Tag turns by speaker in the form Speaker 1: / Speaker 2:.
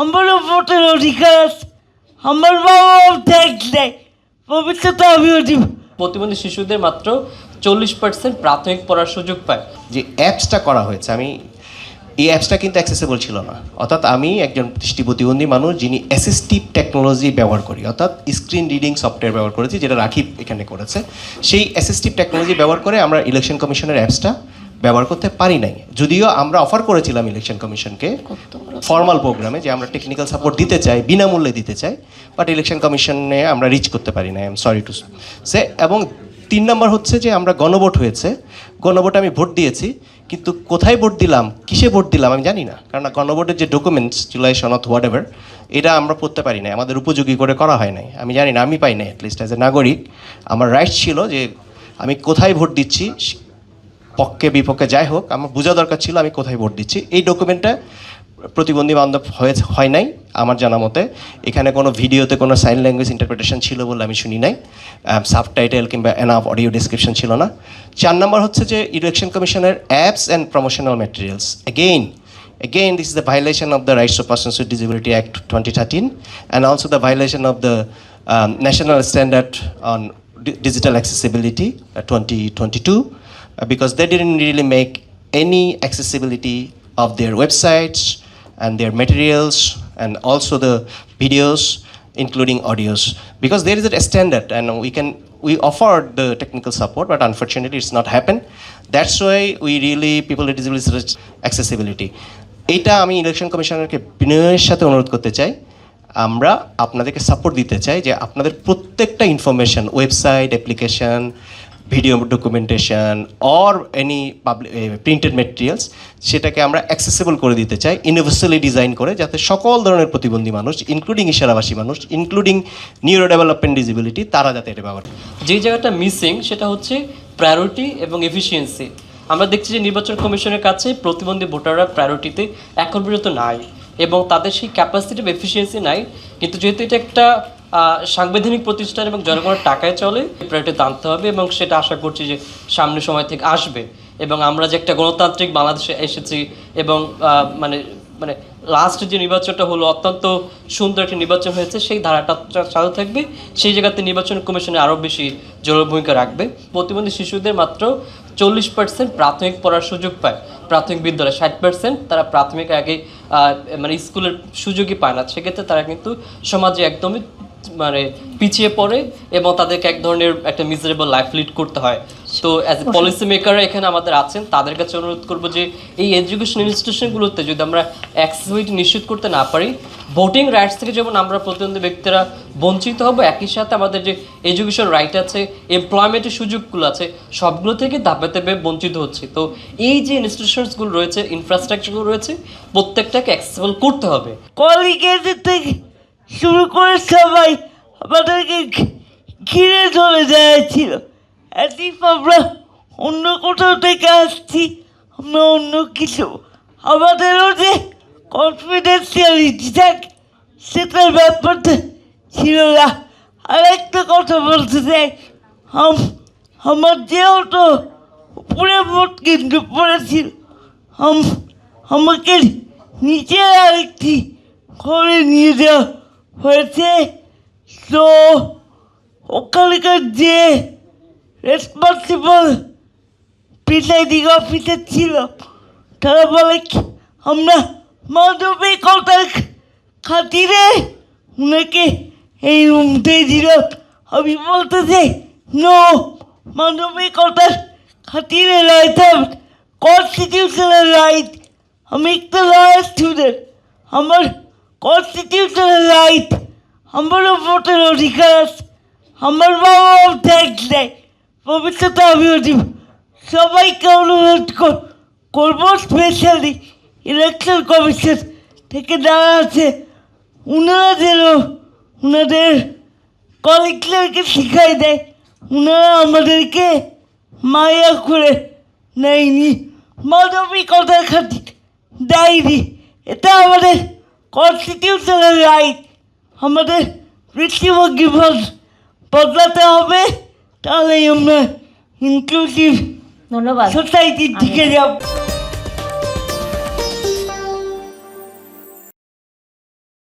Speaker 1: আমারও ভোটের অধিকার আছে, আমার বাবাও ট্যাক্স দেয়, ভবিষ্যতে আমিও দিব।
Speaker 2: প্রতিবন্ধী শিশুদের মাত্র 40% প্রাথমিক পড়ার সুযোগ পায়।
Speaker 3: যে অ্যাপসটা করা হয়েছে, এই অ্যাপসটা কিন্তু অ্যাক্সেসেবল ছিল না। অর্থাৎ আমি একজন দৃষ্টি প্রতিবন্ধী মানুষ যিনি অ্যাসিস্টিভ টেকনোলজি ব্যবহার করি, অর্থাৎ স্ক্রিন রিডিং সফটওয়্যার ব্যবহার করেছি, যেটা রাকিব এখানে করেছে। সেই অ্যাসিস্টিভ টেকনোলজি ব্যবহার করে আমরা ইলেকশন কমিশনের অ্যাপসটা ব্যবহার করতে পারি নাই, যদিও আমরা অফার করেছিলাম ইলেকশন কমিশনকে ফর্মাল প্রোগ্রামে যে আমরা টেকনিক্যাল সাপোর্ট দিতে চাই, বিনামূল্যে দিতে চাই, বাট ইলেকশন কমিশনে আমরা রিচ করতে পারি না, I am sorry to say. এবং 3 নম্বর হচ্ছে যে আমরা গণভোট হয়েছে, গণভোটে আমি ভোট দিয়েছি, কিন্তু কোথায় ভোট দিলাম, কিসে ভোট দিলাম আমি জানি না, কারণ গণভোটের যে ডকুমেন্টস জুলাই সনদ হোয়াট এভার, এটা আমরা পড়তে পারি না, আমাদের উপযোগী করে করা হয় নাই, আমি জানি না, আমি পাই নাই। অ্যাটলিস্ট অ্যাজ এ নাগরিক আমার রাইটস ছিল যে আমি কোথায় ভোট দিচ্ছি, পক্ষে বিপক্ষে যাই হোক, আমার বোঝা দরকার ছিল আমি কোথায় ভোট দিচ্ছি। এই ডকুমেন্টটা প্রতিবন্ধী বান্ধব হয় নাই আমার জানা মতে। এখানে কোনো ভিডিওতে কোনো সাইন ল্যাঙ্গুয়েজ ইন্টারপ্রিটেশন ছিল বলে আমি শুনি নাই, সাবটাইটেল কিংবা এনাফ অডিও ডিসক্রিপশন ছিল না। 4 নম্বর হচ্ছে যে ইলেকশন কমিশনের apps and promotional materials, again this is the violation of the Rights of Persons with Disability Act 2013 and also the violation of the National Standard on Digital Accessibility 2022, because they didn't really make any accessibility of their websites and their materials and also the videos including audios, because there is a standard and we offered the technical support, but unfortunately it's not happened. That's why we really people with disabilities accessibility. এটা আমি election কমিশনারকে বিনয়ের সাথে অনুরোধ করতে চাই, আমরা আপনাদেরকে support দিতে চাই যে আপনাদের প্রত্যেকটা information, website, application, video documentation or any public printed materials, সেটাকে আমরা অ্যাক্সেসিবল করে দিতে চাই, ইউনিভার্সালি ডিজাইন করে, যাতে সকল ধরনের প্রতিবন্ধী মানুষ ইনক্লুডিং ইশারাভাষী মানুষ, ইনক্লুডিং নিউরো ডেভেলপমেন্ট ডিসেবিলিটি, তারা যাতে এটা ব্যবহার করে।
Speaker 2: যে জায়গাটা মিসিং সেটা হচ্ছে প্রায়োরিটি এবং এফিসিয়েন্সি। আমরা দেখছি যে নির্বাচন কমিশনের কাছে প্রতিবন্ধী ভোটাররা প্রায়োরিটিতে এখন পর্যন্ত নাই এবং তাদের সেই ক্যাপাসিটি বা এফিসিয়েন্সি নাই। কিন্তু যেহেতু এটা একটা সাংবিধানিক প্রতিষ্ঠান এবং জনগণের টাকায় চলে, প্রায়োরিটিতে আনতে হবে এবং সেটা আশা করছি যে সামনের সময় থেকে আসবে। এবং আমরা যে একটা গণতান্ত্রিক বাংলাদেশে এসেছি এবং মানে মানে লাস্ট যে নির্বাচনটা হলো অত্যন্ত সুন্দর একটা নির্বাচন হয়েছে, সেই ধারাটা চালু থাকবে, সেই জায়গাতে নির্বাচন কমিশনে আরও বেশি জরুরি ভূমিকা রাখবে। প্রতিবন্ধী শিশুদের মাত্র 40% প্রাথমিক পড়ার সুযোগ পায় প্রাথমিক বিদ্যালয়ে, 60% তারা প্রাথমিক আগে মানে স্কুলের সুযোগই পায় না। সেক্ষেত্রে তারা কিন্তু সমাজে একদমই মানে পিছিয়ে পড়ে এবং তাদেরকে এক ধরনের একটা মিজারেবল লাইফ লিড করতে হয়। তো অ্যাজ এ পলিসি মেকাররা এখানে আমাদের আছেন, তাদের কাছে অনুরোধ করবো যে এই এডুকেশন ইনস্টিটিউশনগুলোতে যদি আমরা অ্যাক্সেসিবিলিটি নিশ্চিত করতে না পারি, ভোটিং রাইটস থেকে যেমন আমরা প্রতিবন্ধী ব্যক্তিরা বঞ্চিত হব, একই সাথে আমাদের যে এডুকেশন রাইট আছে, এমপ্লয়মেন্টের সুযোগগুলো আছে, সবগুলো থেকে ধাপে ধাপে বঞ্চিত হচ্ছে। তো এই যে ইনস্টিটিউশনসগুলো রয়েছে, ইনফ্রাস্ট্রাকচারগুলো রয়েছে, প্রত্যেকটাকে অ্যাক্সেসিবল করতে হবে।
Speaker 1: কলিগেটের থেকে শুরু করে সবাই আমাদেরকে ঘিরে ধরে যাচ্ছিল, এদিক আমরা অন্য কোথাও থেকে আসছি, আমরা অন্য কিছু, আমাদেরও যে কনফিডেন্সিয়ালিটি থাকে সেটার ব্যাপারটা ছিল না। আর একটা কথা বলতে চাই, আমার যেহেতু উপরে ভোট কিন্তু পড়েছিল, আমাকে নিচে আরেকটি ঘরে নিয়ে যাওয়া হয়েছে। তো ওখানকার যে রেসপন্সিবল প্রিসাইডিং অফিসার ছিল, তারা বলে আমরা মানবিকতার খাতিরে ওনাকে এই রুমটাই দিল। আমি বলতে চাই নো, মানবিকতার খাতিরে রাইট, কনস্টিটিউশনাল রাইট। আমি একটা লয়ার স্টুডেন্ট, আমার কনস্টিটিউশনাল রাইট, আমারও ভোটের অধিকার আছে, আমার বাবাও ট্যাক্স দেয়, ভবিষ্যতে আমিও দিব। সবাইকে অনুরোধ করবো, স্পেশালি ইলেকশন কমিশন থেকে যারা আছে, ওনারা যেন ওনাদের কলিগদেরকে শিখাই দেয়, ওনারা আমাদেরকে মায়া করে নেয়নি, মানবিকতার খাতির দেয়নি। এটা আমাদের কনস্টিটিউশনাল রাইট, আমাদের দৃষ্টিভঙ্গি বদলাতে হবে, তাহলেই আমরা ইনক্লুসিভ
Speaker 4: ধন্যবাদ
Speaker 1: সোসাইটির দিকে যাব।